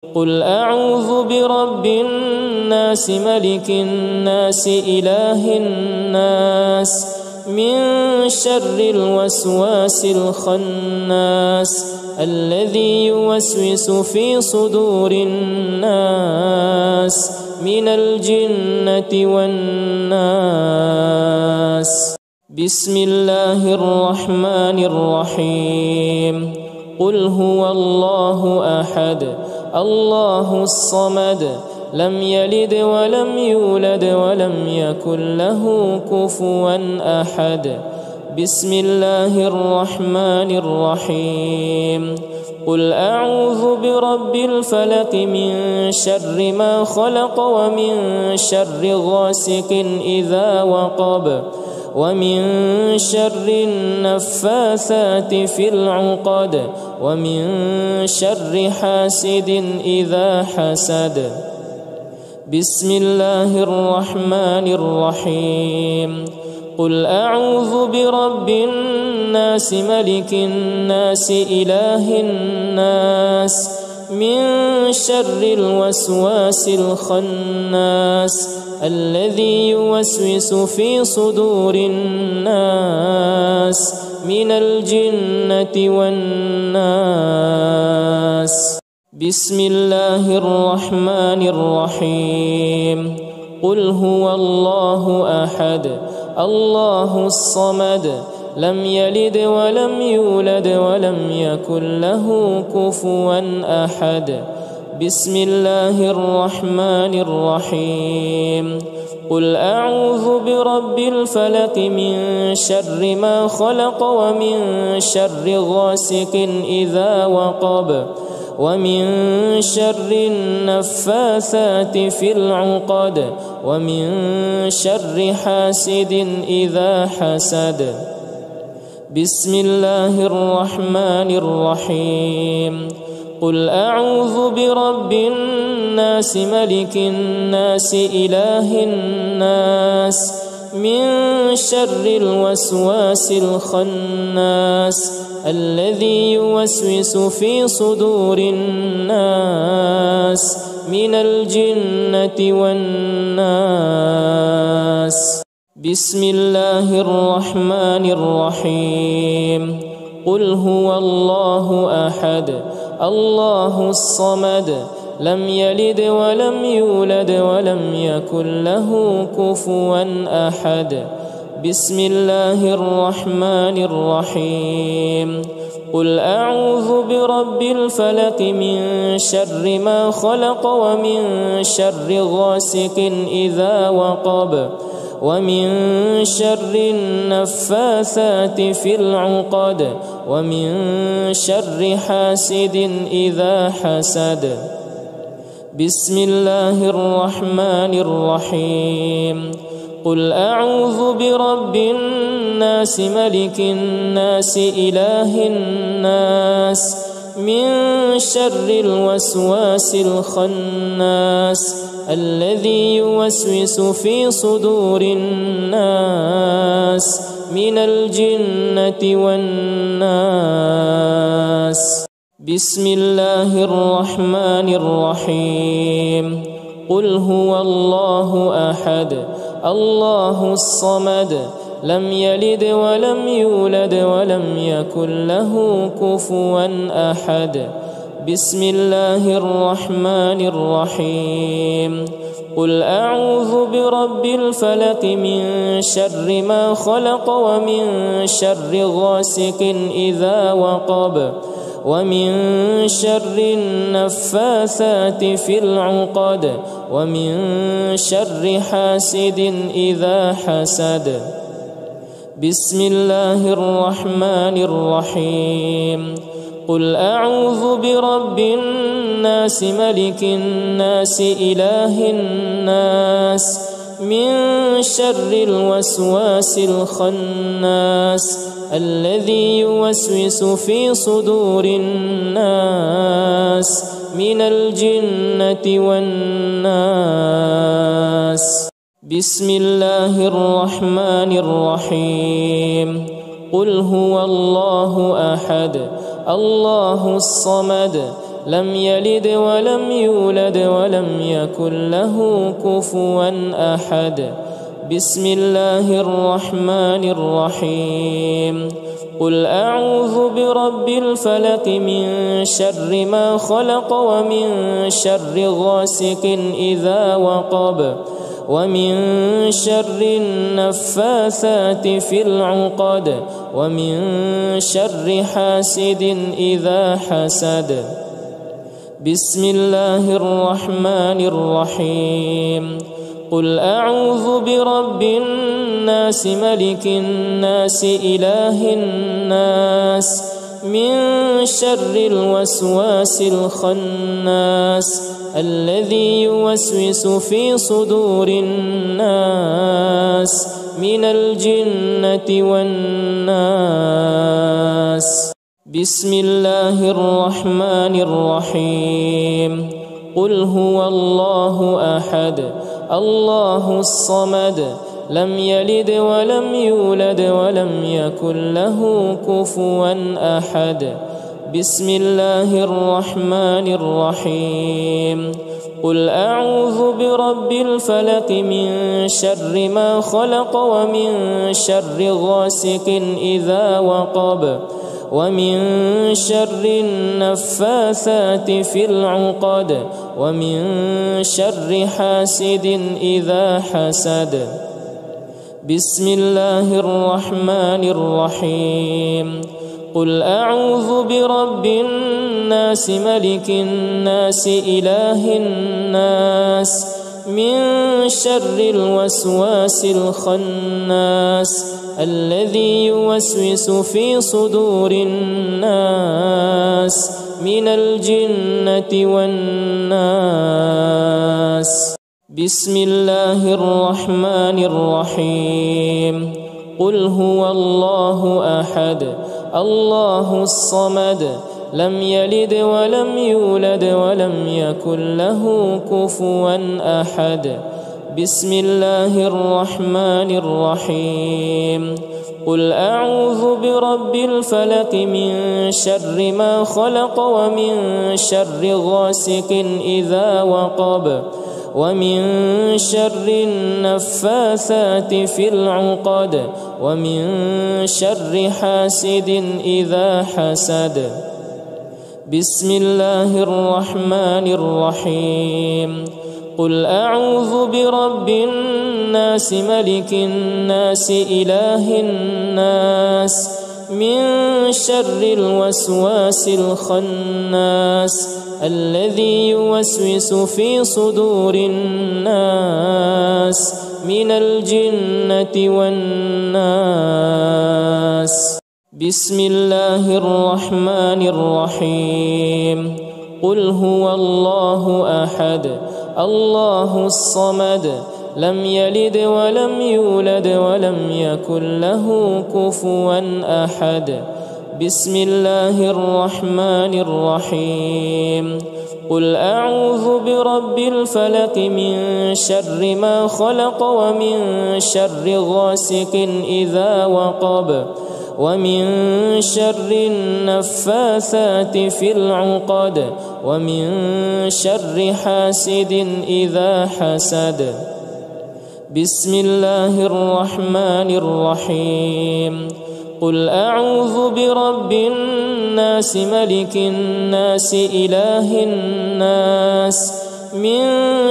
قل أعوذ برب الناس ملك الناس إله الناس من شر الوسواس الخناس الذي يوسوس في صدور الناس من الجنة والناس. بسم الله الرحمن الرحيم. قل هو الله أحد الله الصمد لم يلد ولم يولد ولم يكن له كفوا أحد. بسم الله الرحمن الرحيم. قل أعوذ برب الفلق من شر ما خلق ومن شر غاسق إذا وقب ومن شر النفاثات في العقد ومن شر حاسد إذا حسد. بسم الله الرحمن الرحيم. قل أعوذ برب الناس ملك الناس إله الناس من شر الوسواس الخناس الذي يوسوس في صدور الناس من الجنة والناس. بسم الله الرحمن الرحيم. قل هو الله أحد الله الصمد لم يلد ولم يولد ولم يكن له كفوا أحد. بسم الله الرحمن الرحيم. قل أعوذ برب الفلق من شر ما خلق ومن شر غاسق إذا وقب ومن شر النفاثات في العقد ومن شر حاسد إذا حسد. بسم الله الرحمن الرحيم. قل أعوذ برب الناس ملك الناس إله الناس من شر الوسواس الخناس الذي يوسوس في صدور الناس من الجنة والناس. بسم الله الرحمن الرحيم. قل هو الله أحد الله الصمد لم يلد ولم يولد ولم يكن له كفوا أحد. بسم الله الرحمن الرحيم. قل أعوذ برب الفلق من شر ما خلق ومن شر غاسق إذا وقب ومن شر النفاثات في العقد ومن شر حاسد إذا حسد. بسم الله الرحمن الرحيم. قل أعوذ برب الناس ملك الناس إله الناس من شر الوسواس الخناس الذي يوسوس في صدور الناس من الجنة والناس. بسم الله الرحمن الرحيم. قل هو الله أحد الله الصمد لم يلد ولم يولد ولم يكن له كفوا أحد. بسم الله الرحمن الرحيم. قل أعوذ برب الفلق من شر ما خلق ومن شر غاسق إذا وقب ومن شر النفاثات في العقد ومن شر حاسد إذا حسد. بسم الله الرحمن الرحيم. قل أعوذ برب الناس ملك الناس إله الناس من شر الوسواس الخناس الذي يوسوس في صدور الناس من الجنة والناس. بسم الله الرحمن الرحيم. قل هو الله أحد الله الصمد لم يلد ولم يولد ولم يكن له كفوا أحد. بسم الله الرحمن الرحيم. قل أعوذ برب الفلق من شر ما خلق ومن شر غاسق إذا وقب ومن شر النفاثات في العقد ومن شر حاسد إذا حسد. بسم الله الرحمن الرحيم. قل أعوذ برب الناس ملك الناس إله الناس من شر الوسواس الخناس الذي يوسوس في صدور الناس من الجنة والناس. بسم الله الرحمن الرحيم. قل هو الله أحد الله الصمد لم يلد ولم يولد ولم يكن له كفوا أحد. بسم الله الرحمن الرحيم. قل أعوذ برب الفلق من شر ما خلق ومن شر غاسق إذا وقب ومن شر النفاثات في العقد ومن شر حاسد إذا حسد. بسم الله الرحمن الرحيم. قل أعوذ برب الناس ملك الناس إله الناس من شر الوسواس الخناس الذي يوسوس في صدور الناس من الجنة والناس. بسم الله الرحمن الرحيم. قل هو الله أحد الله الصمد لم يلد ولم يولد ولم يكن له كفوا أحد. بسم الله الرحمن الرحيم. قل أعوذ برب الفلق من شر ما خلق ومن شر غاسق إذا وقب ومن شر النفاثات في العقد ومن شر حاسد إذا حسد. بسم الله الرحمن الرحيم. قل أعوذ برب الناس ملك الناس إله الناس من شر الوسواس الخناس الذي يوسوس في صدور الناس من الجنة والناس. بسم الله الرحمن الرحيم. قل هو الله أحد الله الصمد لم يلد ولم يولد ولم يكن له كفوا أحد. بسم الله الرحمن الرحيم. قل أعوذ برب الفلق من شر ما خلق ومن شر غاسق إذا وقب ومن شر النفاثات في العقد ومن شر حاسد إذا حسد. بسم الله الرحمن الرحيم. قل أعوذ برب الناس ملك الناس إله الناس من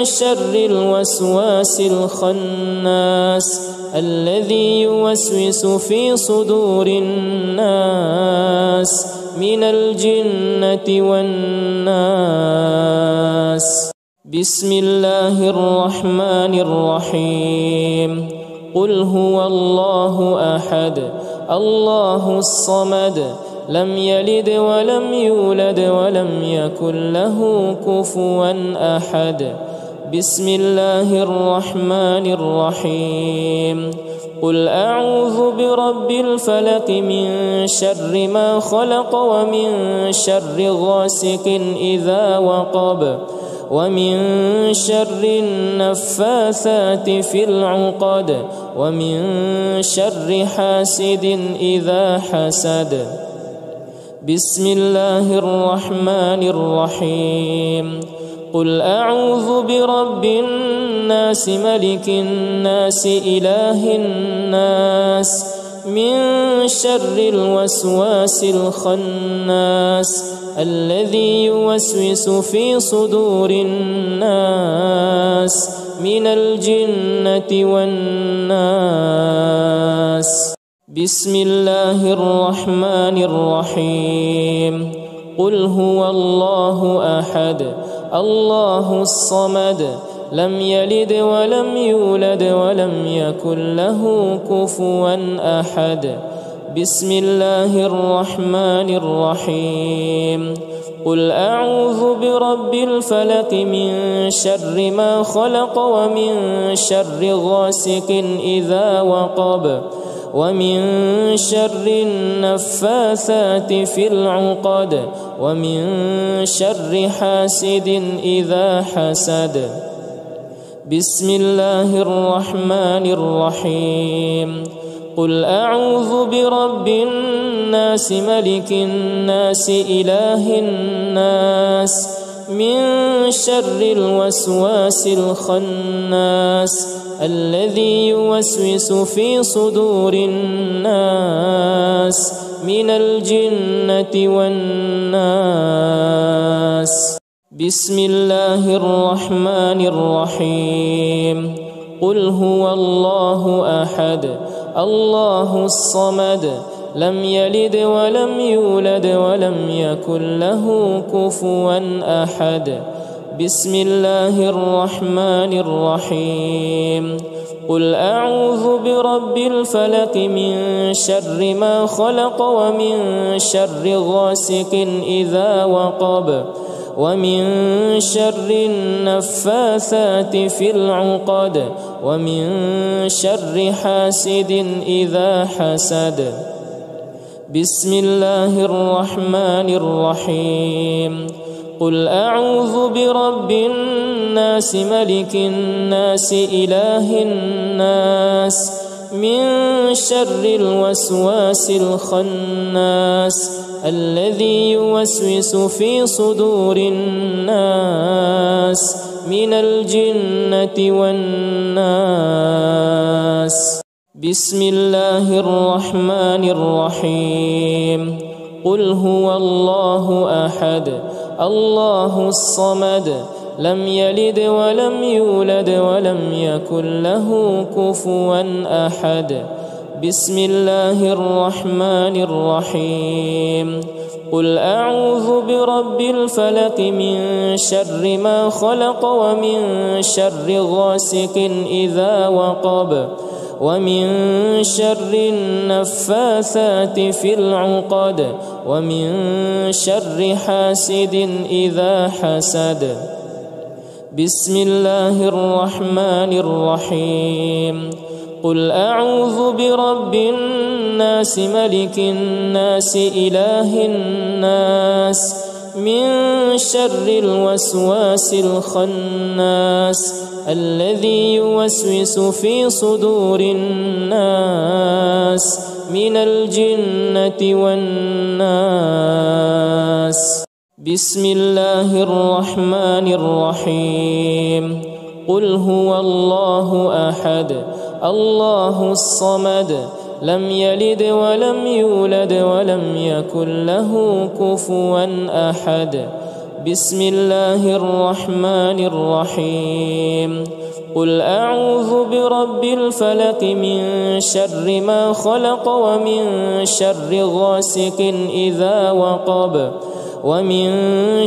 شر الوسواس الخناس الذي يوسوس في صدور الناس من الجنة والناس. بسم الله الرحمن الرحيم. قل هو الله أحد الله الصمد لم يلد ولم يولد ولم يكن له كفوا أحد. بسم الله الرحمن الرحيم. قل أعوذ برب الفلق من شر ما خلق ومن شر غاسق إذا وقب ومن شر النفاثات في العقد ومن شر حاسد إذا حسد. بسم الله الرحمن الرحيم قل أعوذ برب الناس ملك الناس إله الناس من شر الوسواس الخناس الذي يوسوس في صدور الناس من الجنة والناس بسم الله الرحمن الرحيم قل هو الله أحد الله الصمد لم يلد ولم يولد ولم يكن له كفوا أحد بسم الله الرحمن الرحيم قل أعوذ برب الفلق من شر ما خلق ومن شر غاسق إذا وقب ومن شر النفاثات في العقد ومن شر حاسد إذا حسد بسم الله الرحمن الرحيم قل أعوذ برب الناس ملك الناس إله الناس من شر الوسواس الخناس الذي يوسوس في صدور الناس من الجنة والناس بسم الله الرحمن الرحيم قل هو الله أحد الله الصمد لم يلد ولم يولد ولم يكن له كفوا أحد بسم الله الرحمن الرحيم قل أعوذ برب الفلق من شر ما خلق ومن شر غاسق إذا وقب ومن شر النفاثات في العقد ومن شر حاسد إذا حسد بسم الله الرحمن الرحيم قل أعوذ برب الناس ملك الناس إله الناس من شر الوسواس الخناس الذي يوسوس في صدور الناس من الجنة والناس بسم الله الرحمن الرحيم قل هو الله أحد الله الصمد لم يلد ولم يولد ولم يكن له كفوا أحد بسم الله الرحمن الرحيم قل أعوذ برب الفلق من شر ما خلق ومن شر غاسق إذا وقب ومن شر النفاثات في العقد ومن شر حاسد إذا حسد بسم الله الرحمن الرحيم قل أعوذ برب الناس ملك الناس إله الناس من شر الوسواس الخناس الذي يوسوس في صدور الناس من الجنة والناس بسم الله الرحمن الرحيم قل هو الله أحد الله الصمد لم يلد ولم يولد ولم يكن له كفوا أحد بسم الله الرحمن الرحيم قل أعوذ برب الفلق من شر ما خلق ومن شر غاسق إذا وقب ومن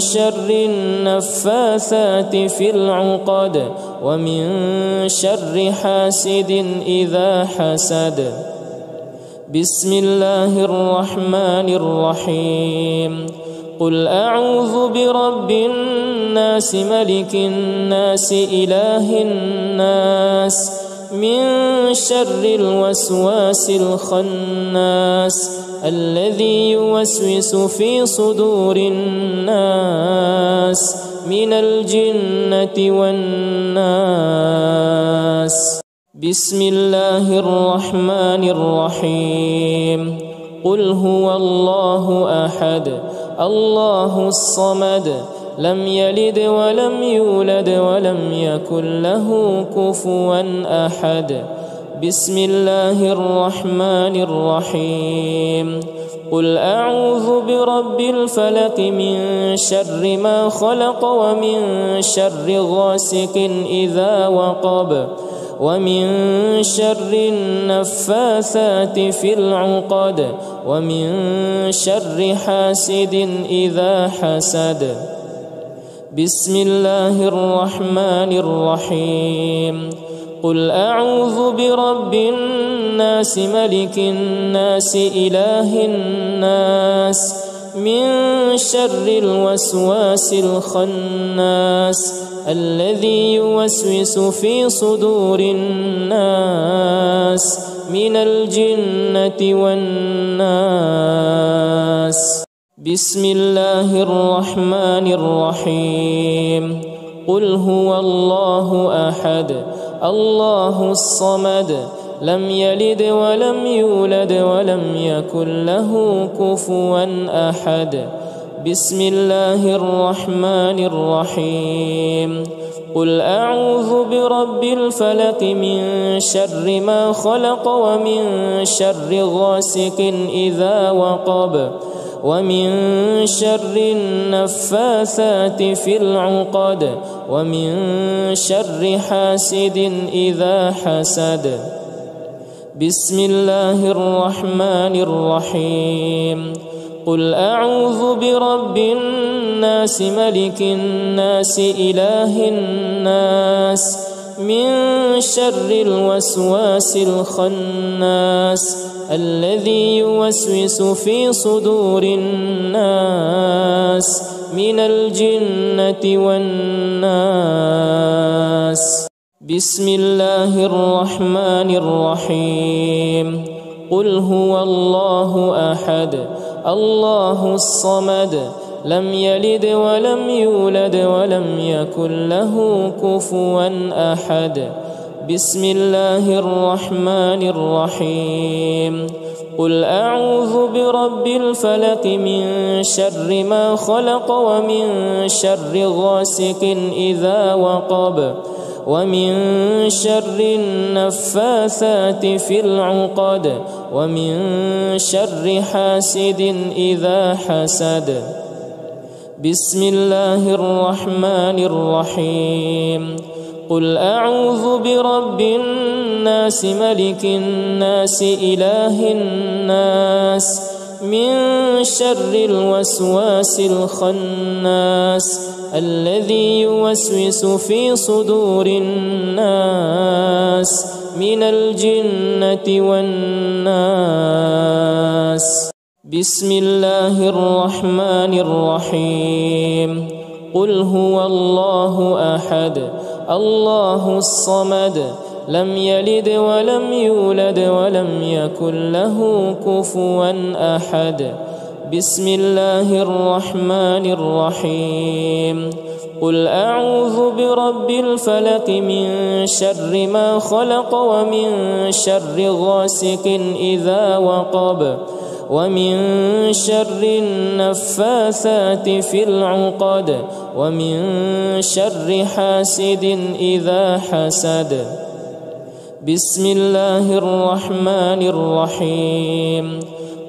شر النفاثات في العقد ومن شر حاسد إذا حسد بسم الله الرحمن الرحيم قل أعوذ برب الناس ملك الناس إله الناس من شر الوسواس الخناس الذي يوسوس في صدور الناس من الجنة والناس بسم الله الرحمن الرحيم قل هو الله أحد الله الصمد لم يلد ولم يولد ولم يكن له كفوا أحد بسم الله الرحمن الرحيم قل أعوذ برب الفلق من شر ما خلق ومن شر غاسق إذا وقب ومن شر النفاثات في العقد ومن شر حاسد إذا حسد بسم الله الرحمن الرحيم قل أعوذ برب الناس ملك الناس إله الناس من شر الوسواس الخناس الذي يوسوس في صدور الناس من الجنة والناس بسم الله الرحمن الرحيم قل هو الله أحد الله الصمد لم يلد ولم يولد ولم يكن له كفوا أحد بسم الله الرحمن الرحيم قل أعوذ برب الفلق من شر ما خلق ومن شر غاسق إذا وقب ومن شر النفاثات في العقد ومن شر حاسد إذا حسد بسم الله الرحمن الرحيم قل أعوذ برب الناس ملك الناس إله الناس من شر الوسواس الخناس الذي يوسوس في صدور الناس من الجنة والناس بسم الله الرحمن الرحيم قل هو الله أحد الله الصمد لم يلد ولم يولد ولم يكن له كفوا أحد بسم الله الرحمن الرحيم قل أعوذ برب الفلق من شر ما خلق ومن شر غاسق إذا وقب ومن شر النفاثات في العقد ومن شر حاسد إذا حسد بسم الله الرحمن الرحيم قل أعوذ برب الناس ملك الناس إله الناس من شر الوسواس الخناس الذي يوسوس في صدور الناس من الجنة والناس بسم الله الرحمن الرحيم قل هو الله أحد الله الصمد لم يلد ولم يولد ولم يكن له كفوا أحد بسم الله الرحمن الرحيم قل أعوذ برب الفلق من شر ما خلق ومن شر غاسق إذا وقب ومن شر النفاثات في العقد ومن شر حاسد إذا حسد بسم الله الرحمن الرحيم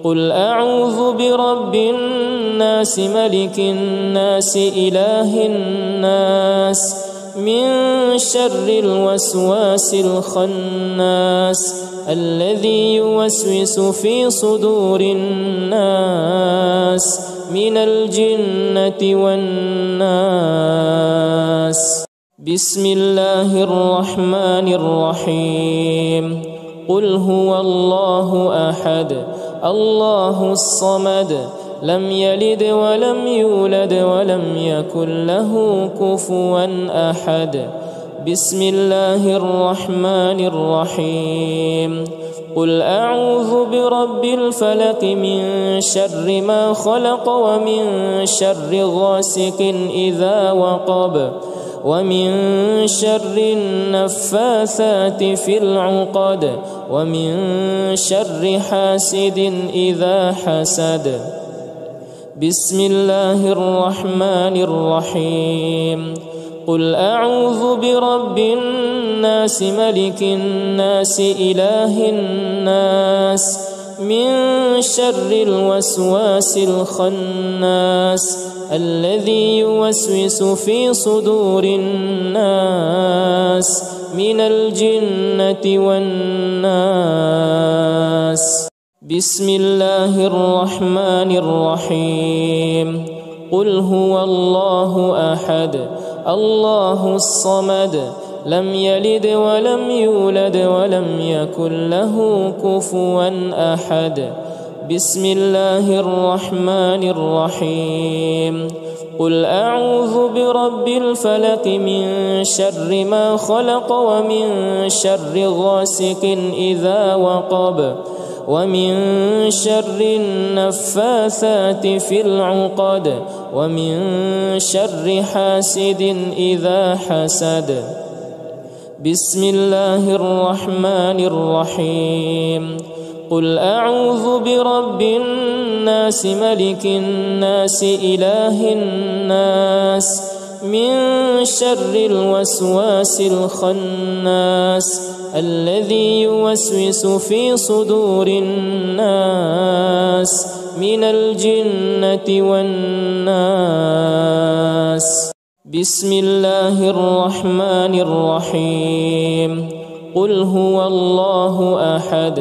قل أعوذ برب الناس ملك الناس إله الناس من شر الوسواس الخناس الذي يوسوس في صدور الناس من الجنة والناس بسم الله الرحمن الرحيم قل هو الله أحد الله الصمد لم يلد ولم يولد ولم يكن له كفوا أحد بسم الله الرحمن الرحيم قل أعوذ برب الفلق من شر ما خلق ومن شر غاسق إذا وقب ومن شر النفاثات في العقد ومن شر حاسد إذا حسد. بسم الله الرحمن الرحيم. قل أعوذ برب الناس ملك الناس إله الناس من شر الوسواس الخناس الذي يوسوس في صدور الناس من الجنة والناس. بسم الله الرحمن الرحيم. قل هو الله أحد الله الصمد لم يلد ولم يولد ولم يكن له كفوا أحد. بسم الله الرحمن الرحيم. قل أعوذ برب الفلق من شر ما خلق ومن شر غاسق إذا وقب ومن شر النفاثات في العقد ومن شر حاسد إذا حسد. بسم الله الرحمن الرحيم. قل أعوذ برب الناس ملك الناس إله الناس من شر الوسواس الخناس الذي يوسوس في صدور الناس من الجنة والناس. بسم الله الرحمن الرحيم. قل هو الله أحد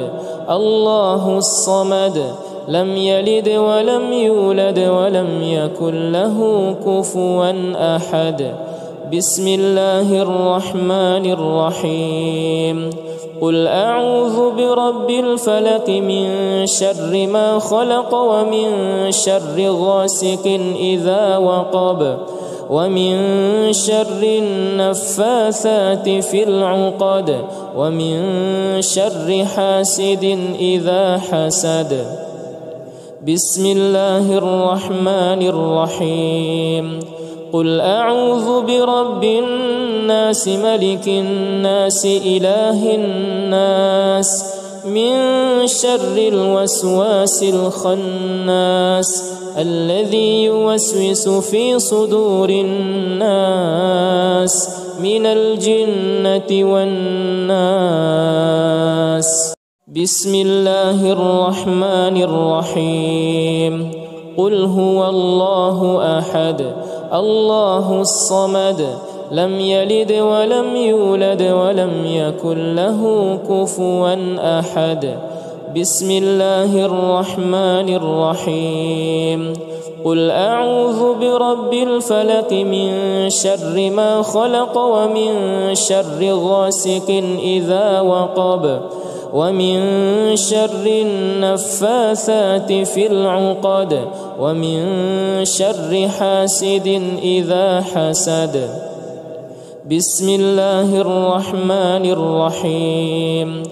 الله الصمد لم يلد ولم يولد ولم يكن له كفوا أحد. بسم الله الرحمن الرحيم. قل أعوذ برب الفلق من شر ما خلق ومن شر غاسق إذا وقب ومن شر النفاثات في العقد ومن شر حاسد إذا حسد. بسم الله الرحمن الرحيم. قل أعوذ برب الناس ملك الناس إله الناس من شر الوسواس الخناس الذي يوسوس في صدور الناس من الجنة والناس. بسم الله الرحمن الرحيم. قل هو الله أحد الله الصمد لم يلد ولم يولد ولم يكن له كفوا أحد. بسم الله الرحمن الرحيم. قل أعوذ برب الفلق من شر ما خلق ومن شر غاسق إذا وقب ومن شر النفاثات في العقد ومن شر حاسد إذا حسد. بسم الله الرحمن الرحيم.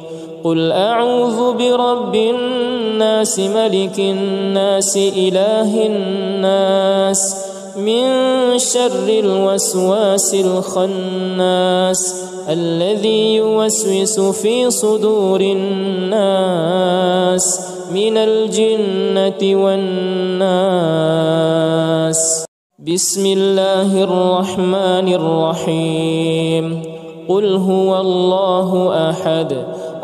قل أعوذ برب الناس ملك الناس إله الناس من شر الوسواس الخناس الذي يوسوس في صدور الناس من الجنة والناس. بسم الله الرحمن الرحيم. قل هو الله أحد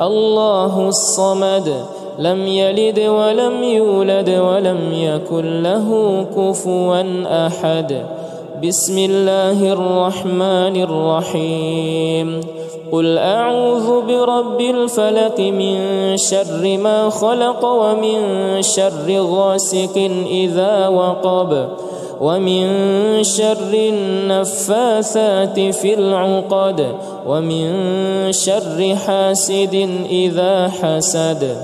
الله الصمد لم يلد ولم يولد ولم يكن له كفوا أحد. بسم الله الرحمن الرحيم. قل أعوذ برب الفلق من شر ما خلق ومن شر غاسق إذا وقب ومن شر النفاثات في العقد ومن شر حاسد إذا حسد.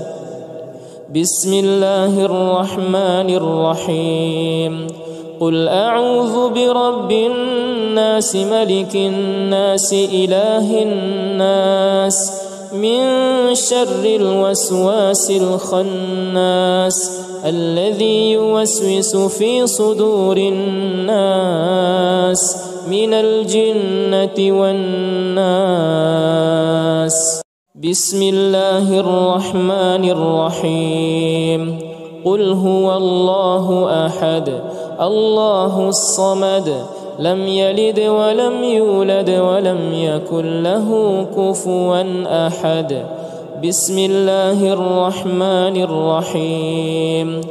بسم الله الرحمن الرحيم. قل أعوذ برب الناس ملك الناس إله الناس من شر الوسواس الخناس الذي يوسوس في صدور الناس من الجنة والناس. بسم الله الرحمن الرحيم. قل هو الله أحد الله الصمد لم يلد ولم يولد ولم يكن له كفوا أحد. بسم الله الرحمن الرحيم.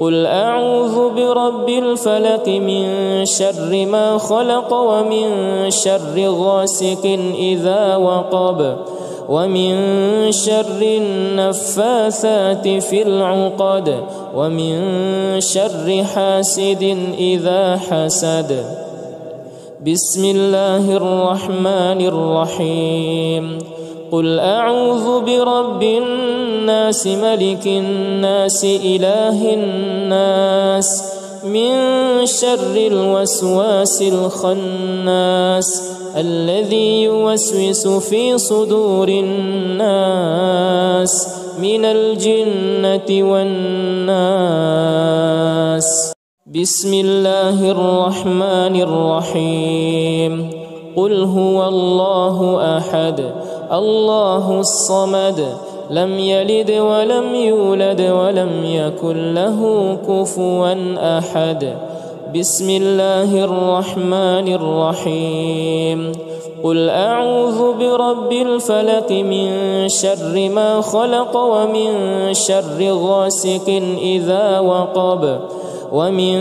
قل أعوذ برب الفلق من شر ما خلق ومن شر غاسق إذا وقب ومن شر النفاثات في العقد ومن شر حاسد إذا حسد. بسم الله الرحمن الرحيم. قل أعوذ برب الناس ملك الناس إله الناس من شر الوسواس الخناس الذي يوسوس في صدور الناس من الجنة والناس. بسم الله الرحمن الرحيم. قل هو الله أحد الله الصمد لم يلد ولم يولد ولم يكن له كفوا أحد. بسم الله الرحمن الرحيم. قل أعوذ برب الفلق من شر ما خلق ومن شر غاسق إذا وقب ومن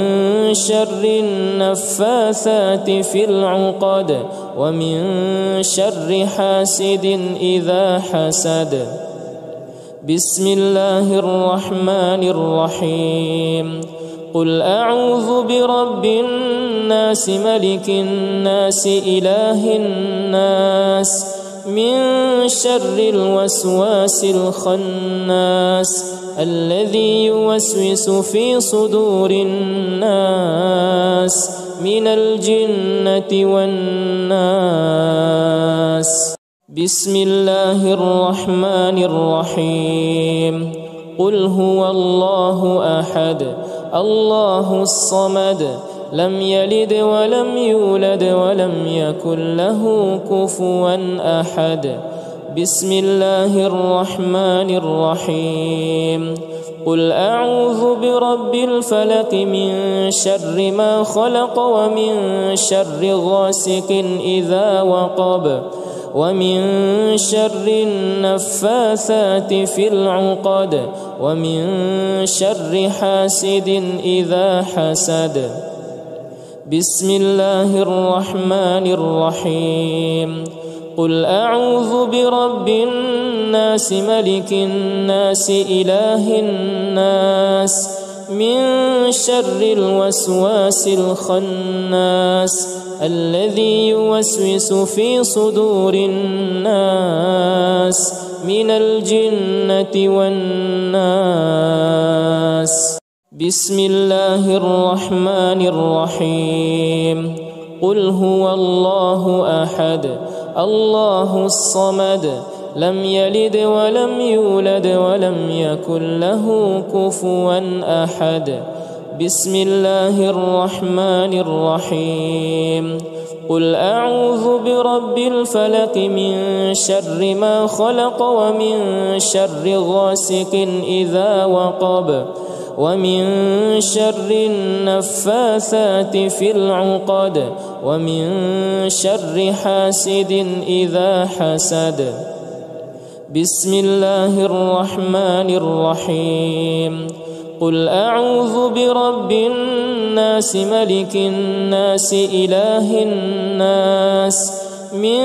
شر النفاثات في العقد ومن شر حاسد إذا حسد. بسم الله الرحمن الرحيم. قل أعوذ برب الناس ملك الناس إله الناس من شر الوسواس الخناس الذي يوسوس في صدور الناس من الجنة والناس. بسم الله الرحمن الرحيم. قل هو الله أحد الله الصمد لم يلد ولم يولد ولم يكن له كفوا أحد. بسم الله الرحمن الرحيم. قل أعوذ برب الفلق من شر ما خلق ومن شر غاسق إذا وقب ومن شر النفاثات في العقد ومن شر حاسد إذا حسد. بسم الله الرحمن الرحيم. قل أعوذ برب الناس ملك الناس إله الناس من شر الوسواس الخناس الذي يوسوس في صدور الناس من الجنة والناس. بسم الله الرحمن الرحيم. قل هو الله أحد الله الصمد لم يلد ولم يولد ولم يكن له كفوا أحد. بسم الله الرحمن الرحيم. قل أعوذ برب الفلق من شر ما خلق ومن شر غاسق إذا وقب ومن شر النفاثات في العقد ومن شر حاسد إذا حسد. بسم الله الرحمن الرحيم. قل أعوذ برب الناس ملك الناس إله الناس من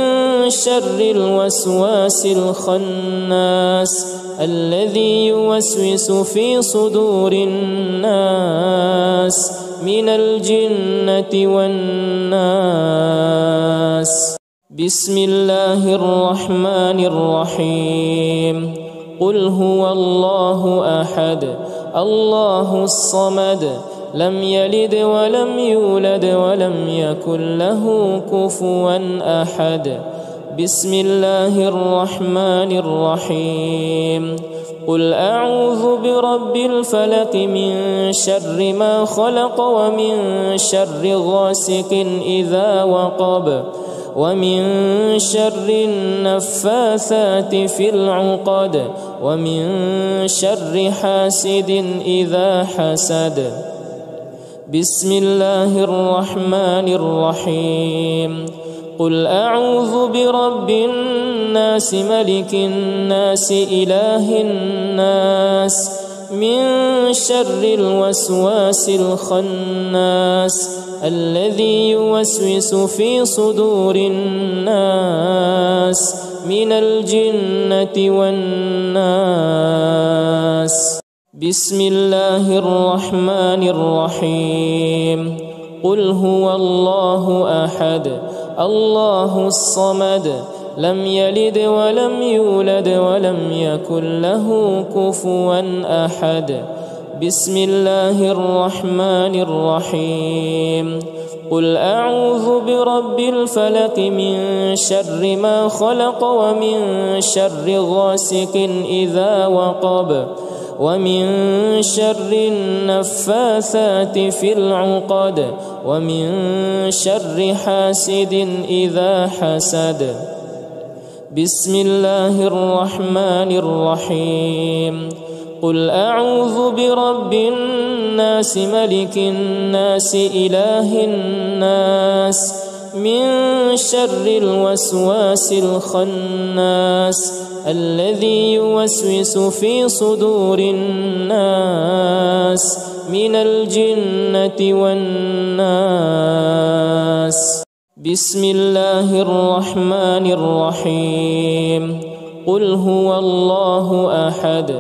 شر الوسواس الخناس الذي يوسوس في صدور الناس من الجنة والناس. بسم الله الرحمن الرحيم. قل هو الله أحد الله الصمد لم يلد ولم يولد ولم يكن له كفوا أحد. بسم الله الرحمن الرحيم. قل أعوذ برب الفلق من شر ما خلق ومن شر غاسق إذا وقب ومن شر النفاثات في العقد ومن شر حاسد إذا حسد. بسم الله الرحمن الرحيم. قل أعوذ برب الناس ملك الناس إله الناس من شر الوسواس الخناس الذي يوسوس في صدور الناس من الجنة والناس. بسم الله الرحمن الرحيم. قل هو الله أحد الله الصمد لم يلد ولم يولد ولم يكن له كفوا أحد. بسم الله الرحمن الرحيم. قل أعوذ برب الفلق من شر ما خلق ومن شر غاسق إذا وقب ومن شر النفاثات في العقد ومن شر حاسد إذا حسد. بسم الله الرحمن الرحيم. قل أعوذ برب الناس ملك الناس إله الناس من شر الوسواس الخناس الذي يوسوس في صدور الناس من الجنة والناس. بسم الله الرحمن الرحيم. قل هو الله أحد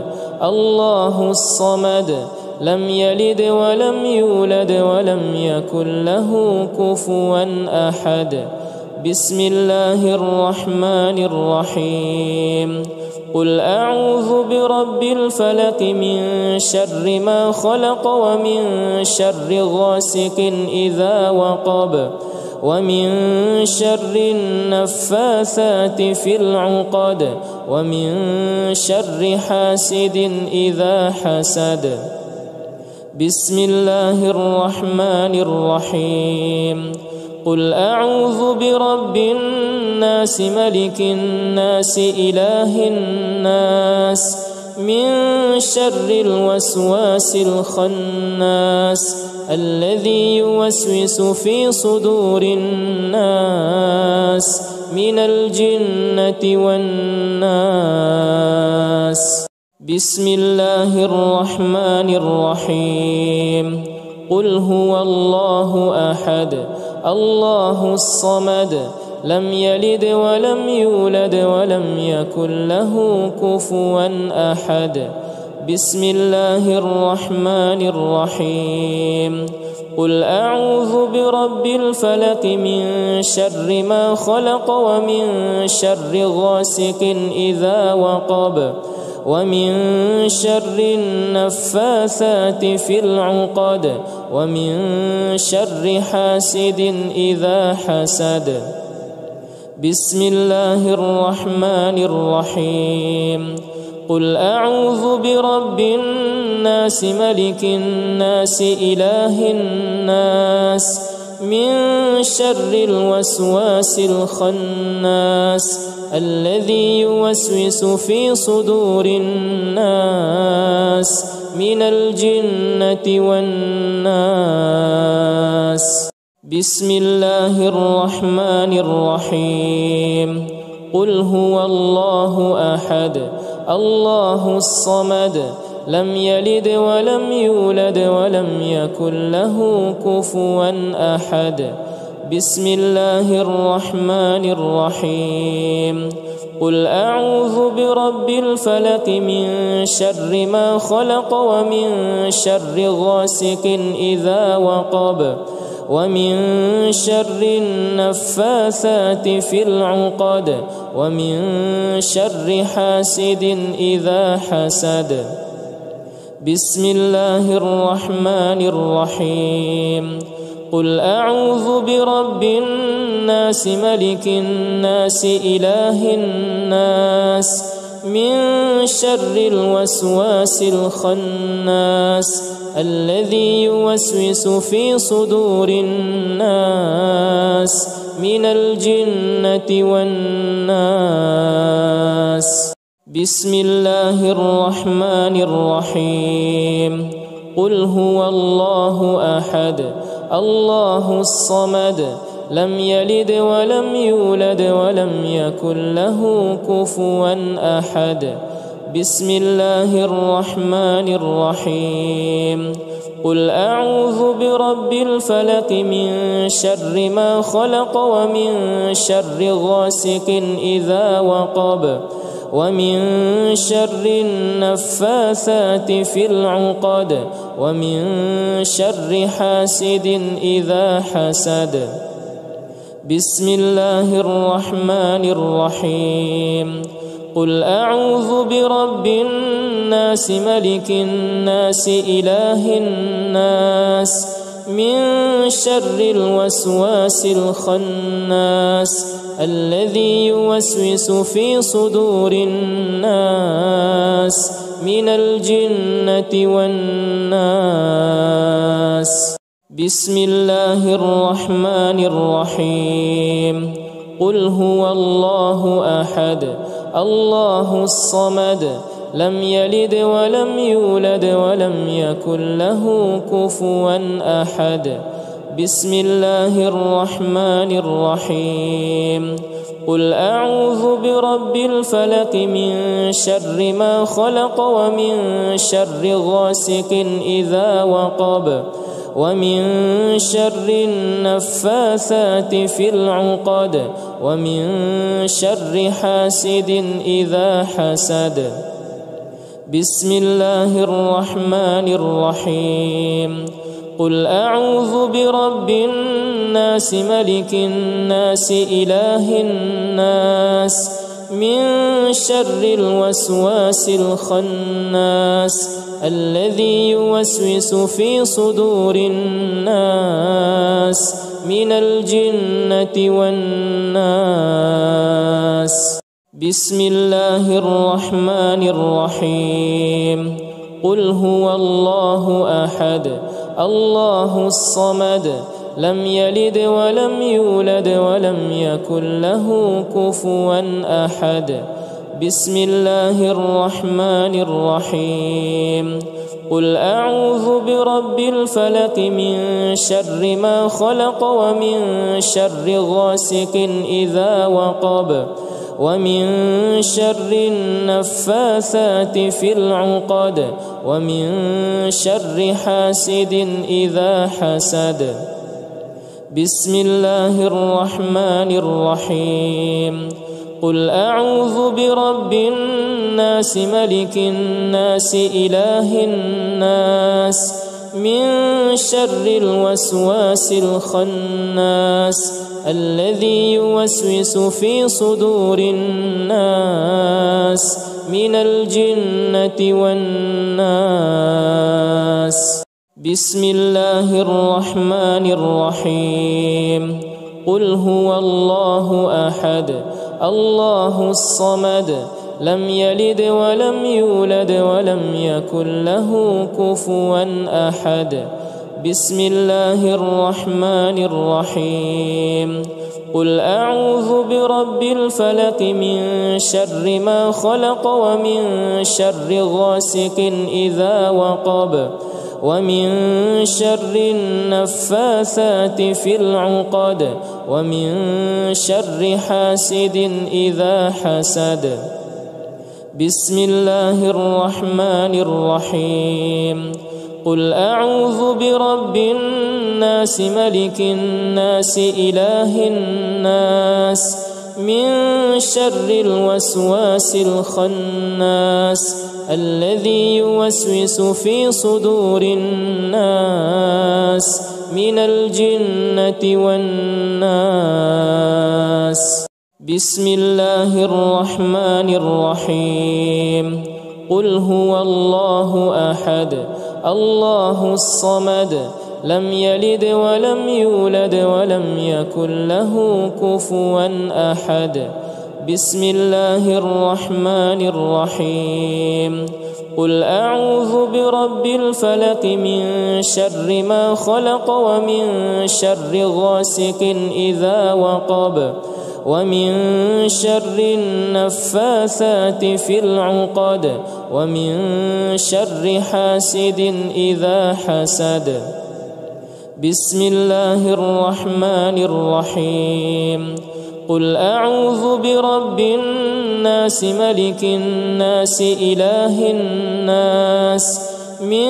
الله الصمد لم يلد ولم يولد ولم يكن له كفوا أحد. بسم الله الرحمن الرحيم. قل أعوذ برب الفلق من شر ما خلق ومن شر غاسق إذا وقب ومن شر النفاثات في العقد ومن شر حاسد إذا حسد. بسم الله الرحمن الرحيم. قل أعوذ برب الناس ملك الناس إله الناس من شر الوسواس الخناس الذي يوسوس في صدور الناس من الجنة والناس. بسم الله الرحمن الرحيم. قل هو الله أحد الله الصمد لم يلد ولم يولد ولم يكن له كفوا أحد. بسم الله الرحمن الرحيم. قل أعوذ برب الفلق من شر ما خلق ومن شر غاسق إذا وقب ومن شر النفاثات في العقد ومن شر حاسد إذا حسد. بسم الله الرحمن الرحيم. قل أعوذ برب الناس ملك الناس إله الناس من شر الوسواس الخناس الذي يوسوس في صدور الناس من الجنة والناس. بسم الله الرحمن الرحيم. قل هو الله أحد الله الصمد لم يلد ولم يولد ولم يكن له كفوا أحد. بسم الله الرحمن الرحيم. قل أعوذ برب الفلق من شر ما خلق ومن شر غاسق إذا وقب ومن شر النفاثات في العقد ومن شر حاسد إذا حسد. بسم الله الرحمن الرحيم. قل أعوذ برب الناس ملك الناس إله الناس من شر الوسواس الخناس الذي يوسوس في صدور الناس من الجنة والناس. بسم الله الرحمن الرحيم. قل هو الله أحد الله الصمد لم يلد ولم يولد ولم يكن له كفوا أحد. بسم الله الرحمن الرحيم. قل أعوذ برب الفلق من شر ما خلق ومن شر غاسق إذا وقب ومن شر النفاثات في العقد ومن شر حاسد إذا حسد. بسم الله الرحمن الرحيم. قل أعوذ برب الناس ملك الناس إله الناس من شر الوسواس الخناس الذي يوسوس في صدور الناس من الجنة والناس. بسم الله الرحمن الرحيم. قل هو الله أحد الله الصمد لم يلد ولم يولد ولم يكن له كفوا أحد. بسم الله الرحمن الرحيم. قل أعوذ برب الفلق من شر ما خلق ومن شر غاسق إذا وقب ومن شر النفاثات في العقد ومن شر حاسد إذا حسد. بسم الله الرحمن الرحيم. قل أعوذ برب الناس ملك الناس إله الناس من شر الوسواس الخناس الذي يوسوس في صدور الناس من الجنة والناس. بسم الله الرحمن الرحيم. قل هو الله أحد الله الصمد لم يلد ولم يولد ولم يكن له كفوا أحد. بسم الله الرحمن الرحيم. قل أعوذ برب الفلق من شر ما خلق ومن شر غاسق إذا وقب ومن شر النفاثات في العقد ومن شر حاسد إذا حسد. بسم الله الرحمن الرحيم. قل أعوذ برب الناس ملك الناس إله الناس من شر الوسواس الخناس الذي يوسوس في صدور الناس من الجنة والناس. بسم الله الرحمن الرحيم. قل هو الله أحد الله الصمد لم يلد ولم يولد ولم يكن له كفوا أحد. بسم الله الرحمن الرحيم. قل أعوذ برب الفلق من شر ما خلق ومن شر غاسق إذا وقب ومن شر النفاثات في العقد ومن شر حاسد إذا حسد. بسم الله الرحمن الرحيم. قل أعوذ برب الناس ملك الناس إله الناس من شر الوسواس الخناس الذي يوسوس في صدور الناس من الجنة والناس. بسم الله الرحمن الرحيم. قل هو الله أحد الله الصمد لم يلد ولم يولد ولم يكن له كفوا أحد. بسم الله الرحمن الرحيم قل أعوذ برب الفلق من شر ما خلق ومن شر غاسق إذا وقب ومن شر النفاثات في العقد ومن شر حاسد إذا حسد بسم الله الرحمن الرحيم قل أعوذ برب الناس ملك الناس إله الناس من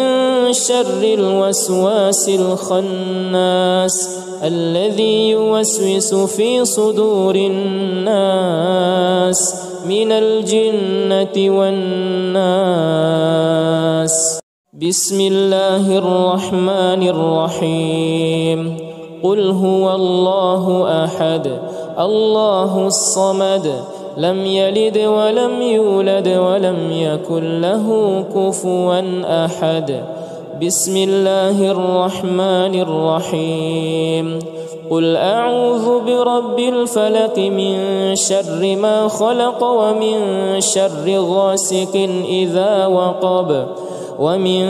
شر الوسواس الخناس الذي يوسوس في صدور الناس من الجنة والناس بسم الله الرحمن الرحيم قل هو الله أحد الله الصمد لم يلد ولم يولد ولم يكن له كفوا أحد بسم الله الرحمن الرحيم قل أعوذ برب الفلق من شر ما خلق ومن شر غاسق إذا وقب ومن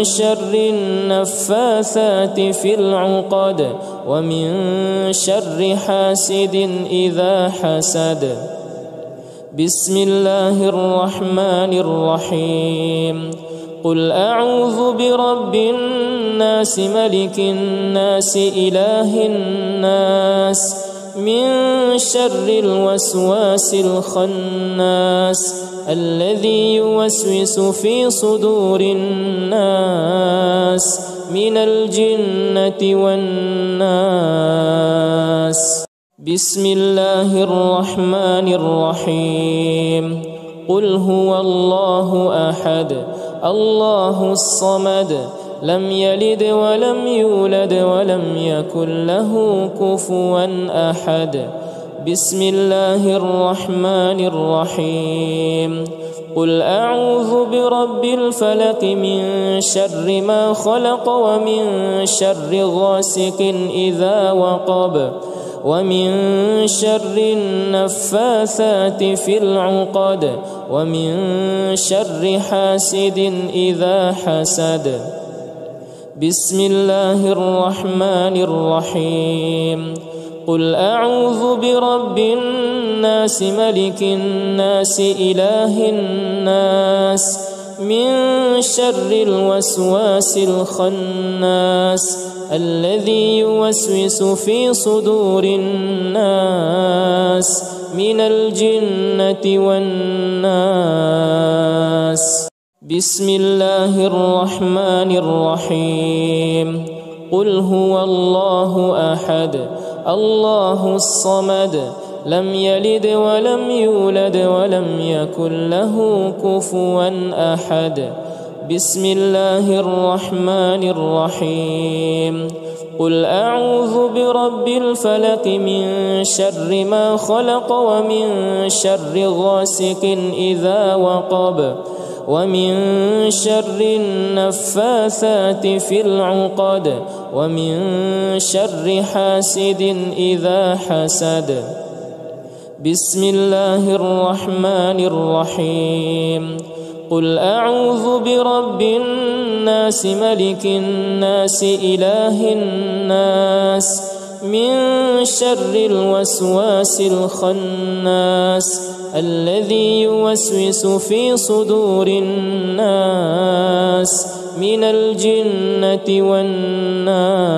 شر النفاثات في العقد ومن شر حاسد إذا حسد بسم الله الرحمن الرحيم قل أعوذ برب الناس ملك الناس إله الناس من شر الوسواس الخناس الذي يوسوس في صدور الناس من الجنة والناس بسم الله الرحمن الرحيم قل هو الله أحد الله الصمد لم يلد ولم يولد ولم يكن له كفوا أحد بسم الله الرحمن الرحيم قل أعوذ برب الفلق من شر ما خلق ومن شر غاسق إذا وقب ومن شر النفاثات في العقد ومن شر حاسد إذا حسد بسم الله الرحمن الرحيم قل أعوذ برب الناس ملك الناس إله الناس من شر الوسواس الخناس الذي يوسوس في صدور الناس من الجنة والناس بسم الله الرحمن الرحيم قل هو الله أحد الله الصمد لم يلد ولم يولد ولم يكن له كفوا أحد بسم الله الرحمن الرحيم قل أعوذ برب الفلق من شر ما خلق ومن شر غاسق إذا وقب ومن شر النفاثات في العقد ومن شر حاسد إذا حسد بسم الله الرحمن الرحيم قل أعوذ برب الناس ملك الناس إله الناس من شر الوسواس الخناس الذي يوسوس في صدور الناس من الجنة والناس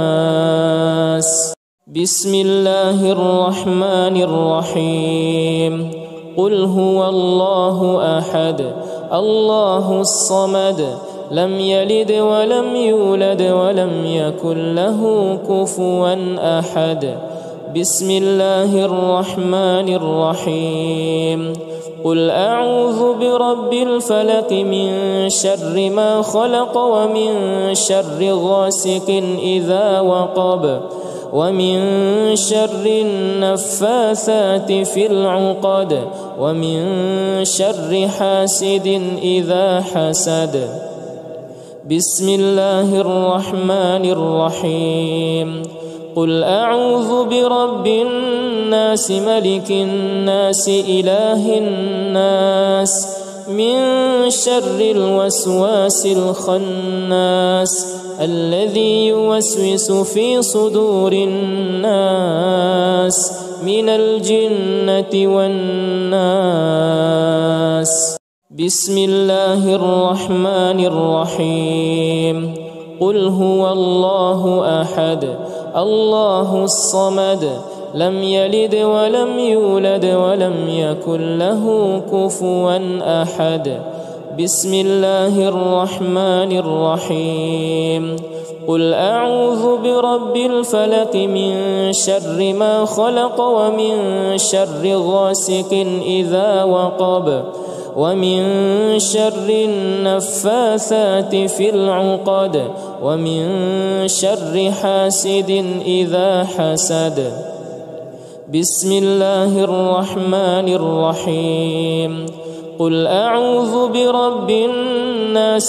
بسم الله الرحمن الرحيم قل هو الله أحد الله الصمد لم يلد ولم يولد ولم يكن له كفوا أحد بسم الله الرحمن الرحيم قل أعوذ برب الفلق من شر ما خلق ومن شر غاسق إذا وقب ومن شر النفاثات في العقد ومن شر حاسد إذا حسد بسم الله الرحمن الرحيم قل أعوذ برب الناس ملك الناس إله الناس من شر الوسواس الخناس الذي يوسوس في صدور الناس من الجنة والناس. بسم الله الرحمن الرحيم. قل هو الله أحد الله الصمد لم يلد ولم يولد ولم يكن له كفوا أحد. بسم الله الرحمن الرحيم. قل أعوذ برب الفلق من شر ما خلق ومن شر غاسق إذا وقب ومن شر النفاثات في العقد ومن شر حاسد إذا حسد. بسم الله الرحمن الرحيم. قل أعوذ برب الناس